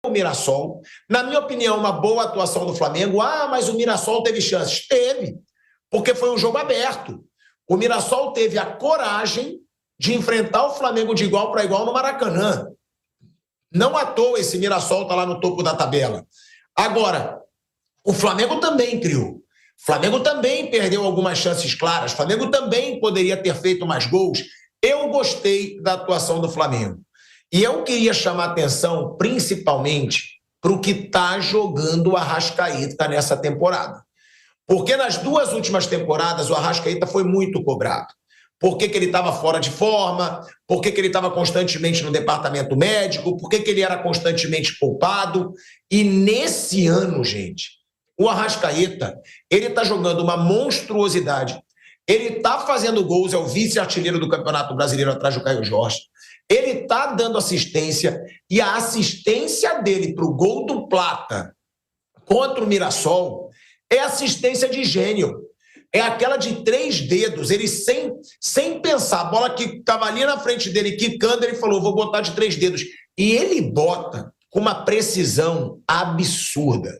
o Mirassol. Na minha opinião, uma boa atuação do Flamengo. Mas o Mirassol teve chances. Teve, porque foi um jogo aberto. O Mirassol teve a coragem de enfrentar o Flamengo de igual para igual no Maracanã. Não à toa esse Mirassol está lá no topo da tabela. Agora, o Flamengo também criou. O Flamengo também perdeu algumas chances claras. O Flamengo também poderia ter feito mais gols. Eu gostei da atuação do Flamengo. E eu queria chamar atenção principalmente para o que está jogando o Arrascaeta nessa temporada. Porque nas 2 últimas temporadas o Arrascaeta foi muito cobrado. Por que ele estava fora de forma? Por que ele estava constantemente no departamento médico? Por que ele era constantemente poupado? E nesse ano, gente, o Arrascaeta, ele está jogando uma monstruosidade. Ele está fazendo gols, é o vice-artilheiro do Campeonato Brasileiro atrás do Caio Jorge. Ele está dando assistência, e a assistência dele para o gol do Plata contra o Mirassol é assistência de gênio. É aquela de 3 dedos, ele sem pensar, a bola que estava ali na frente dele, quicando, ele falou, vou botar de 3 dedos. E ele bota com uma precisão absurda.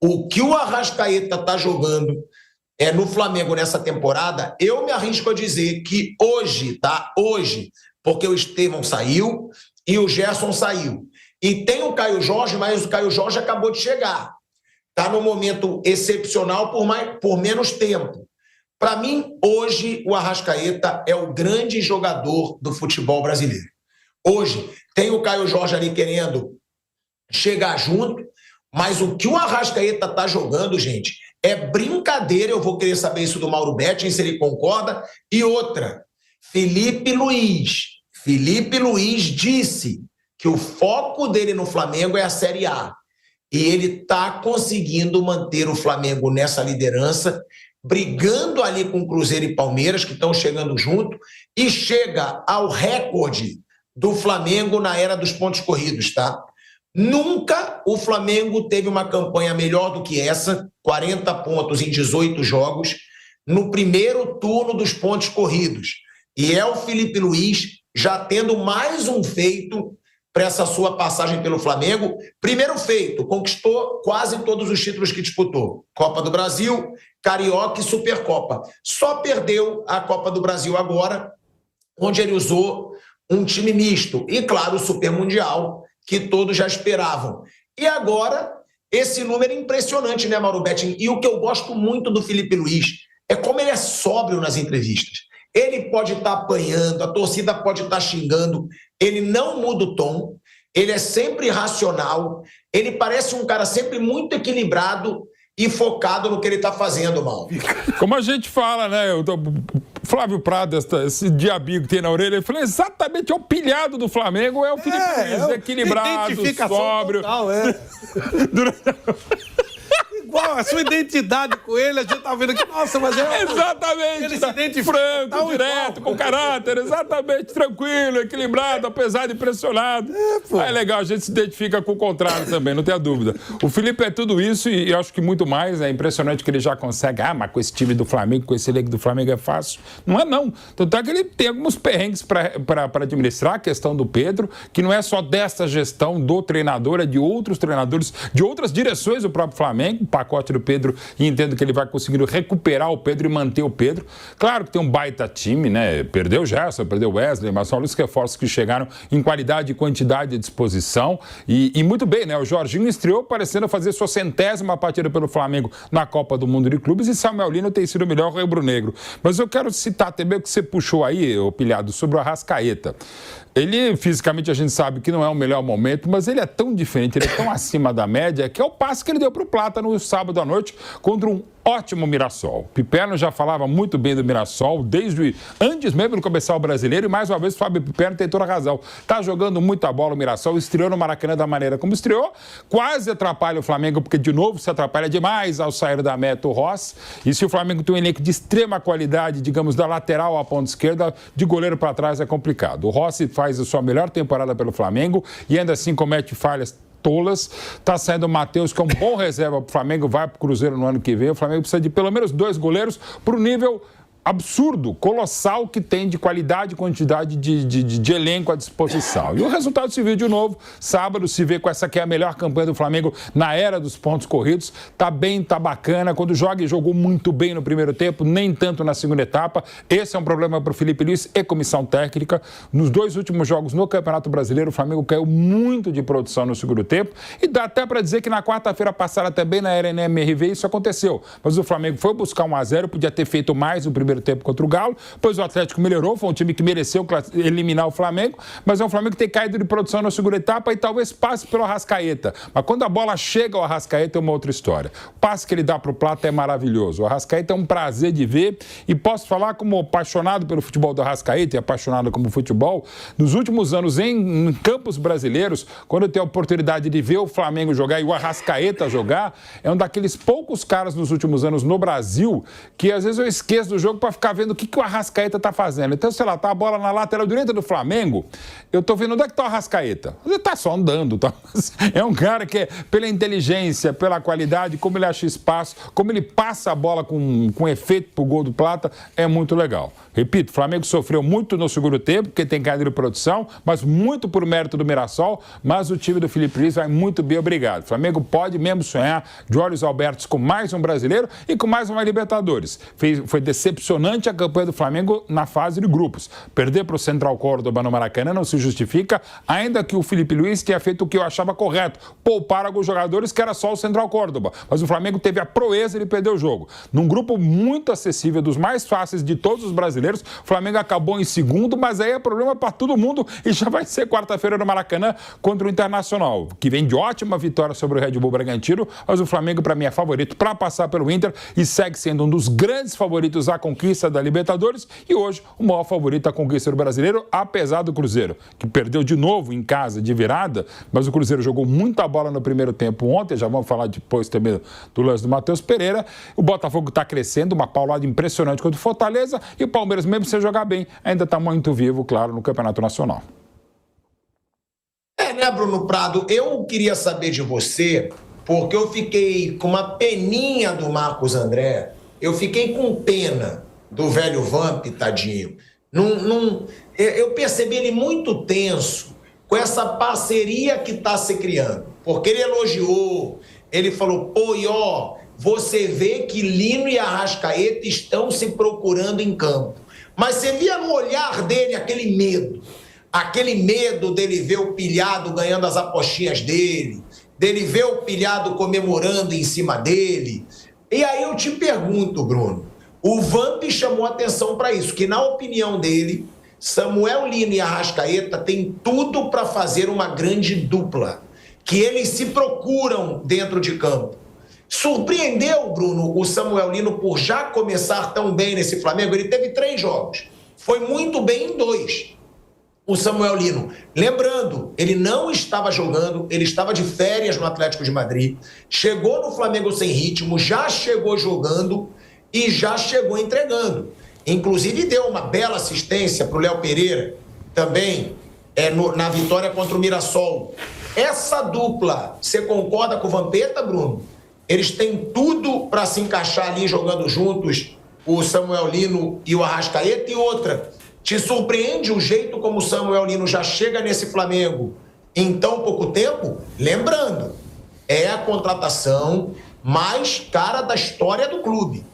O que o Arrascaeta está jogando no Flamengo nessa temporada, eu me arrisco a dizer que hoje, porque o Estevão saiu e o Gerson saiu. E tem o Caio Jorge, mas o Caio Jorge acabou de chegar. Está num momento excepcional por menos tempo. Para mim, hoje, o Arrascaeta é o grande jogador do futebol brasileiro. Hoje, tem o Caio Jorge ali querendo chegar junto, mas o que o Arrascaeta está jogando, gente, é brincadeira. Eu vou querer saber isso do Mauro Betting, se ele concorda. E outra, Felipe Luiz disse que o foco dele no Flamengo é a Série A. E ele está conseguindo manter o Flamengo nessa liderança, brigando ali com Cruzeiro e Palmeiras, que estão chegando junto, e chega ao recorde do Flamengo na era dos pontos corridos, tá? Nunca o Flamengo teve uma campanha melhor do que essa, 40 pontos em 18 jogos, no primeiro turno dos pontos corridos. E é o Felipe Luiz já tendo mais um feito para essa sua passagem pelo Flamengo. Primeiro feito, conquistou quase todos os títulos que disputou. Copa do Brasil, Carioca e Supercopa. Só perdeu a Copa do Brasil agora, onde ele usou um time misto. E, claro, o Super Mundial, que todos já esperavam. E agora, esse número é impressionante, né, Mauro Betting? E o que eu gosto muito do Felipe Luiz é como ele é sóbrio nas entrevistas. Ele pode estar apanhando, a torcida pode estar xingando, ele não muda o tom, ele é sempre racional, ele parece um cara sempre muito equilibrado e focado no que ele está fazendo, Mauro. Como a gente fala, né? Flávio Prado, esse diabinho que tem na orelha, ele falou exatamente, é o pilhado do Flamengo, é o Felipe Luiz, equilibrado, sóbrio. Total, Igual a sua identidade com ele, a gente tá vendo aqui, nossa, mas é... Exatamente, ele se identifica franco, direto, com caráter, exatamente, tranquilo, equilibrado, apesar de pressionado. É legal, a gente se identifica com o contrário também, não tenha dúvida. O Felipe é tudo isso e eu acho que muito mais, é impressionante que ele já consegue, mas com esse time do Flamengo, com esse elenco do Flamengo é fácil. Não é não, tanto é que ele tem alguns perrengues para administrar, a questão do Pedro, que não é só dessa gestão do treinador, é de outros treinadores, de outras direções do próprio Flamengo, pacote do Pedro, e entendo que ele vai conseguindo recuperar o Pedro e manter o Pedro. Claro que tem um baita time, né? Perdeu o Gerson, perdeu o Wesley, mas são os reforços que chegaram em qualidade e quantidade de disposição. E muito bem, né? O Jorginho estreou parecendo fazer sua 100ª partida pelo Flamengo na Copa do Mundo de Clubes e Samuel Lino tem sido o melhor rubro-negro. Mas eu quero citar também o que você puxou aí, ô Pilhado, sobre o Arrascaeta. Ele, fisicamente, a gente sabe que não é o melhor momento, mas ele é tão diferente, ele é tão acima da média, que é o passe que ele deu para o Plata no sábado à noite contra um ótimo Mirassol. Piperno já falava muito bem do Mirassol, antes mesmo de começar o Brasileiro, e mais uma vez o Fábio Piperno tem toda a razão. Tá jogando muita bola o Mirassol, estreou no Maracanã da maneira como estreou, quase atrapalha o Flamengo, porque de novo se atrapalha demais ao sair da meta o Rossi, e se o Flamengo tem um elenco de extrema qualidade, digamos, da lateral à ponta esquerda, de goleiro para trás é complicado. O Rossi faz a sua melhor temporada pelo Flamengo e ainda assim comete falhas tolas. Tá saindo o Matheus, que é um bom reserva para o Flamengo, vai para o Cruzeiro no ano que vem. O Flamengo precisa de pelo menos 2 goleiros para o nível absurdo, colossal que tem de qualidade e quantidade de elenco à disposição. E o resultado se viu de novo. Sábado se vê com essa que é a melhor campanha do Flamengo na era dos pontos corridos. Tá bem, tá bacana. Quando joga e jogou muito bem no primeiro tempo, nem tanto na segunda etapa. Esse é um problema para o Felipe Luiz e comissão técnica. Nos 2 últimos jogos no Campeonato Brasileiro, o Flamengo caiu muito de produção no segundo tempo. E dá até para dizer que na quarta-feira passada também na Arena MRV isso aconteceu. Mas o Flamengo foi buscar 1-0, podia ter feito mais no primeiro tempo contra o Galo, pois o Atlético melhorou, foi um time que mereceu eliminar o Flamengo, mas é um Flamengo que tem caído de produção na segunda etapa e talvez passe pelo Arrascaeta. Mas quando a bola chega ao Arrascaeta é uma outra história. O passe que ele dá para o Plata é maravilhoso. O Arrascaeta é um prazer de ver e posso falar como apaixonado pelo futebol do Arrascaeta e apaixonado como futebol, nos últimos anos em campos brasileiros, quando eu tenho a oportunidade de ver o Flamengo jogar e o Arrascaeta jogar, é um daqueles poucos caras nos últimos anos no Brasil que às vezes eu esqueço do jogo para ficar vendo o que o Arrascaeta está fazendo. Então, sei lá, tá a bola na lateral direita do Flamengo, eu tô vendo onde é que tá o Arrascaeta. Ele tá só andando, tá? É um cara que, pela inteligência, pela qualidade, como ele acha espaço, como ele passa a bola com efeito pro gol do Plata, é muito legal. Repito, o Flamengo sofreu muito no segundo tempo, porque tem caído de produção, mas muito por mérito do Mirassol, mas o time do Felipe Luiz vai muito bem, obrigado. O Flamengo pode mesmo sonhar de olhos abertos com mais um brasileiro e com mais uma Libertadores. Foi decepcionante a campanha do Flamengo na fase de grupos. Perder para o Central Córdoba no Maracanã não se justifica, ainda que o Felipe Luiz tenha feito o que eu achava correto, poupar alguns jogadores que era só o Central Córdoba. Mas o Flamengo teve a proeza de perder o jogo. Num grupo muito acessível, dos mais fáceis de todos os brasileiros, o Flamengo acabou em segundo, mas aí é problema para todo mundo e já vai ser quarta-feira no Maracanã contra o Internacional, que vem de ótima vitória sobre o Red Bull Bragantino, mas o Flamengo, para mim, é favorito para passar pelo Inter e segue sendo um dos grandes favoritos à conquista da Libertadores e hoje o maior favorito à conquista do Brasileiro, apesar do Cruzeiro, que perdeu de novo em casa de virada, mas o Cruzeiro jogou muita bola no primeiro tempo ontem, já vamos falar depois também do lance do Matheus Pereira. O Botafogo está crescendo, uma paulada impressionante contra o Fortaleza e o Palmeiras, mesmo se jogar bem, ainda está muito vivo, claro, no Campeonato Nacional. Né, Bruno Prado? Eu queria saber de você, porque eu fiquei com uma peninha do Marcos André, eu fiquei com pena do velho Vamp, tadinho. Eu percebi ele muito tenso com essa parceria que está se criando, porque ele elogiou, ele falou, pô, e ó, você vê que Lino e Arrascaeta estão se procurando em campo. Mas você via no olhar dele aquele medo dele ver o pilhado ganhando as apostinhas dele ver o pilhado comemorando em cima dele. E aí eu te pergunto, Bruno, o Vamp chamou atenção para isso, que na opinião dele, Samuel Lino e Arrascaeta têm tudo para fazer uma grande dupla, que eles se procuram dentro de campo. Surpreendeu, Bruno, o Samuel Lino por já começar tão bem nesse Flamengo? Ele teve 3 jogos, foi muito bem em 2. O Samuel Lino, lembrando, ele não estava jogando, ele estava de férias no Atlético de Madrid, chegou no Flamengo sem ritmo, já chegou jogando e já chegou entregando. Inclusive deu uma bela assistência para o Léo Pereira, também na vitória contra o Mirassol. Essa dupla, você concorda com o Vampeta, Bruno? Eles têm tudo para se encaixar ali jogando juntos, o Samuel Lino e o Arrascaeta. E outra, te surpreende o jeito como o Samuel Lino já chega nesse Flamengo em tão pouco tempo? Lembrando, é a contratação mais cara da história do clube.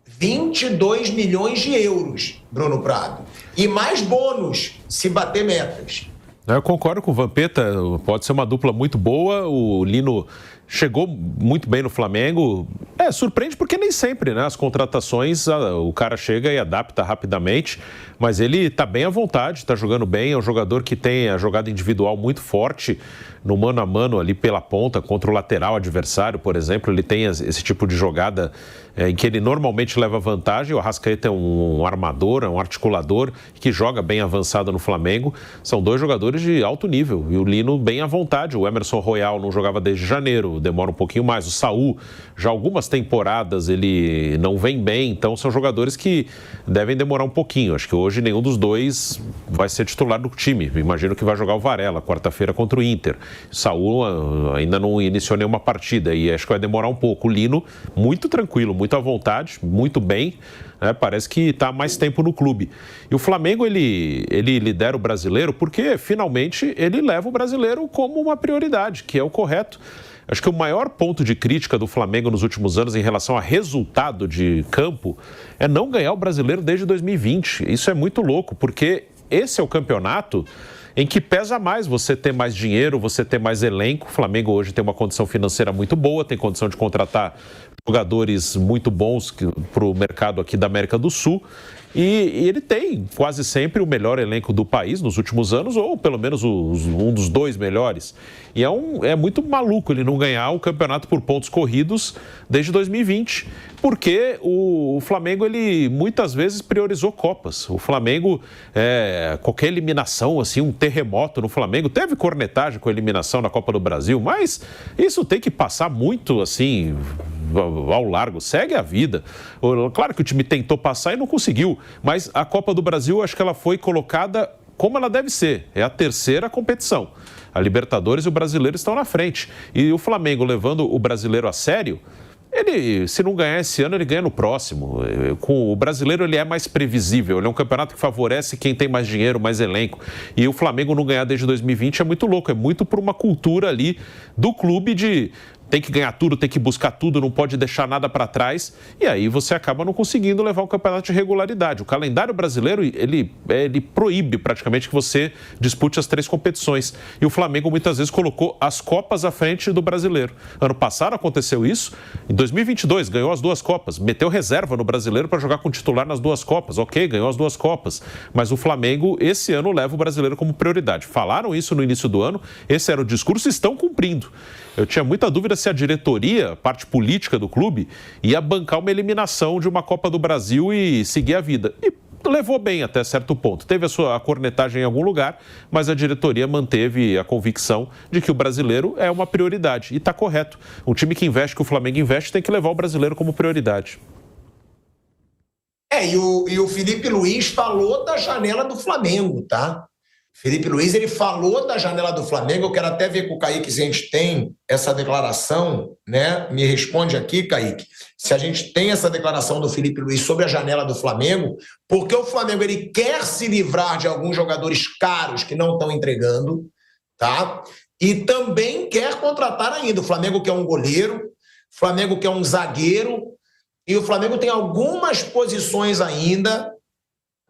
22 milhões de euros, Bruno Prado. E mais bônus se bater metas. Eu concordo com o Vampeta, pode ser uma dupla muito boa, o Lino chegou muito bem no Flamengo, surpreende porque nem sempre, né, as contratações, o cara chega e adapta rapidamente, mas ele está bem à vontade, está jogando bem, é um jogador que tem a jogada individual muito forte, no mano a mano ali pela ponta, contra o lateral adversário, por exemplo, ele tem esse tipo de jogada em que ele normalmente leva vantagem. O Arrascaeta é um armador, é um articulador que joga bem avançado no Flamengo. São 2 jogadores de alto nível e o Lino bem à vontade. O Emerson Royal não jogava desde janeiro, demora um pouquinho mais. O Saul, já algumas temporadas ele não vem bem, então são jogadores que devem demorar um pouquinho. Acho que hoje nenhum dos 2 vai ser titular do time. Imagino que vai jogar o Varela quarta-feira contra o Inter. O Saul ainda não iniciou nenhuma partida e acho que vai demorar um pouco. O Lino, muito tranquilo, muito à vontade, muito bem. né? Parece que está há mais tempo no clube. E o Flamengo, ele lidera o brasileiro porque, finalmente, ele leva o brasileiro como uma prioridade, que é o correto. Acho que o maior ponto de crítica do Flamengo nos últimos anos em relação a resultado de campo é não ganhar o brasileiro desde 2020. Isso é muito louco, porque esse é o campeonato em que pesa mais você ter mais dinheiro, você ter mais elenco. O Flamengo hoje tem uma condição financeira muito boa, tem condição de contratar jogadores muito bons para o mercado aqui da América do Sul. E ele tem quase sempre o melhor elenco do país nos últimos anos, ou pelo menos um dos 2 melhores. E é muito maluco ele não ganhar o campeonato por pontos corridos desde 2020, porque o Flamengo, ele muitas vezes priorizou Copas. O Flamengo, qualquer eliminação, assim, um terremoto no Flamengo, teve cornetagem com a eliminação na Copa do Brasil, mas isso tem que passar muito, assim, ao largo, segue a vida. Claro que o time tentou passar e não conseguiu, mas a Copa do Brasil, acho que ela foi colocada como ela deve ser, é a 3ª competição. A Libertadores e o Brasileiro estão na frente. E o Flamengo, levando o Brasileiro a sério, ele, se não ganhar esse ano, ele ganha no próximo. Com o Brasileiro, ele é mais previsível, ele é um campeonato que favorece quem tem mais dinheiro, mais elenco. E o Flamengo não ganhar desde 2020 é muito louco, é muito por uma cultura ali do clube de tem que ganhar tudo, tem que buscar tudo, não pode deixar nada para trás, e aí você acaba não conseguindo levar um campeonato de regularidade. O calendário brasileiro, ele proíbe praticamente que você dispute as 3 competições, e o Flamengo muitas vezes colocou as Copas à frente do brasileiro. Ano passado aconteceu isso, em 2022 ganhou as 2 Copas, meteu reserva no brasileiro para jogar com titular nas 2 Copas, ok, ganhou as 2 Copas, mas o Flamengo esse ano leva o brasileiro como prioridade. Falaram isso no início do ano, esse era o discurso e estão cumprindo. Eu tinha muita dúvida se a diretoria, a parte política do clube, ia bancar uma eliminação de uma Copa do Brasil e seguir a vida. E levou bem até certo ponto. Teve a cornetagem em algum lugar, mas a diretoria manteve a convicção de que o brasileiro é uma prioridade. E está correto. Um time que investe, que o Flamengo investe, tem que levar o brasileiro como prioridade. E o Felipe Luiz falou da janela do Flamengo, tá? Felipe Luiz, ele falou da janela do Flamengo. Eu quero até ver com o Kaique se a gente tem essa declaração, né? Me responde aqui, Kaique, se a gente tem essa declaração do Felipe Luiz sobre a janela do Flamengo, porque o Flamengo, ele quer se livrar de alguns jogadores caros que não estão entregando, tá? E também quer contratar ainda. O Flamengo quer um goleiro, o Flamengo quer um zagueiro, e o Flamengo tem algumas posições ainda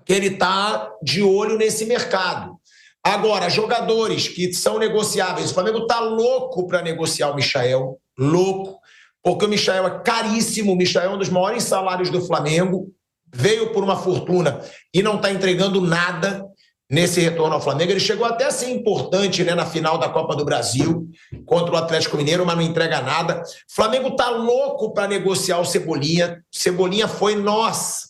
que ele está de olho nesse mercado. Agora, jogadores que são negociáveis, o Flamengo está louco para negociar o Michael, louco, porque o Michael é caríssimo, o Michael é um dos maiores salários do Flamengo, veio por uma fortuna e não está entregando nada nesse retorno ao Flamengo. Ele chegou até a ser importante, né, na final da Copa do Brasil contra o Atlético Mineiro, mas não entrega nada. O Flamengo está louco para negociar o Cebolinha. Cebolinha foi, nossa,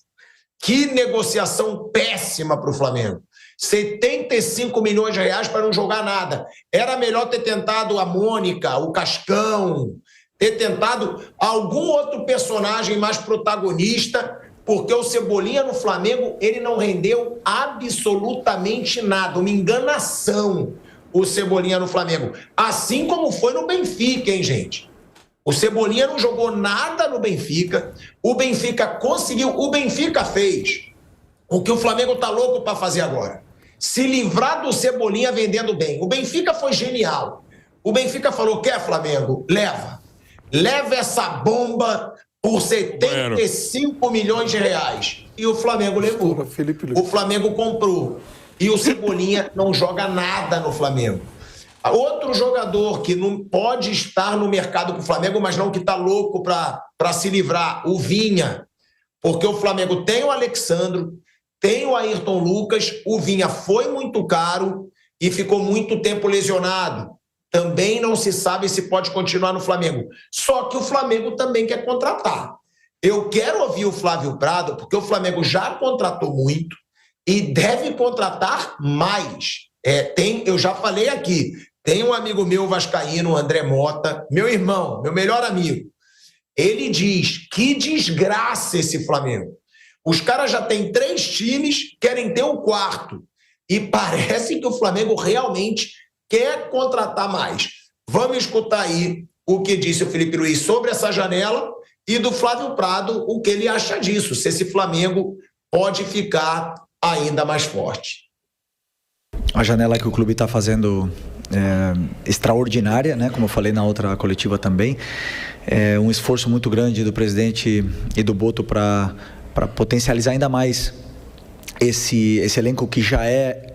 que negociação péssima para o Flamengo. 75 milhões de reais para não jogar nada. Era melhor ter tentado a Mônica, o Cascão, ter tentado algum outro personagem mais protagonista, porque o Cebolinha no Flamengo, ele não rendeu absolutamente nada. Uma enganação, o Cebolinha no Flamengo. Assim como foi no Benfica, hein, gente? O Cebolinha não jogou nada no Benfica. O Benfica conseguiu. O Benfica fez o que o Flamengo tá louco para fazer agora. Se livrar do Cebolinha vendendo bem. O Benfica foi genial. O Benfica falou, quer, Flamengo? Leva. Leva essa bomba por 75 milhões de reais. E o Flamengo levou. O Flamengo comprou. E o Cebolinha não joga nada no Flamengo. Outro jogador que não pode estar no mercado com o Flamengo, mas não que está louco para se livrar, o Vinha. Porque o Flamengo tem o Alexandro, tem o Ayrton Lucas, o Vinha foi muito caro e ficou muito tempo lesionado. Também não se sabe se pode continuar no Flamengo. Só que o Flamengo também quer contratar. Eu quero ouvir o Flávio Prado, porque o Flamengo já contratou muito e deve contratar mais. Eu já falei aqui, tem um amigo meu vascaíno, André Mota, meu irmão, meu melhor amigo. Ele diz, que desgraça esse Flamengo. Os caras já têm 3 times, querem ter um 4º. E parece que o Flamengo realmente quer contratar mais. Vamos escutar aí o que disse o Felipe Luiz sobre essa janela e do Flávio Prado o que ele acha disso, se esse Flamengo pode ficar ainda mais forte. A janela que o clube está fazendo extraordinária, né? Como eu falei na outra coletiva também, é um esforço muito grande do presidente e do Boto para potencializar ainda mais esse elenco que já é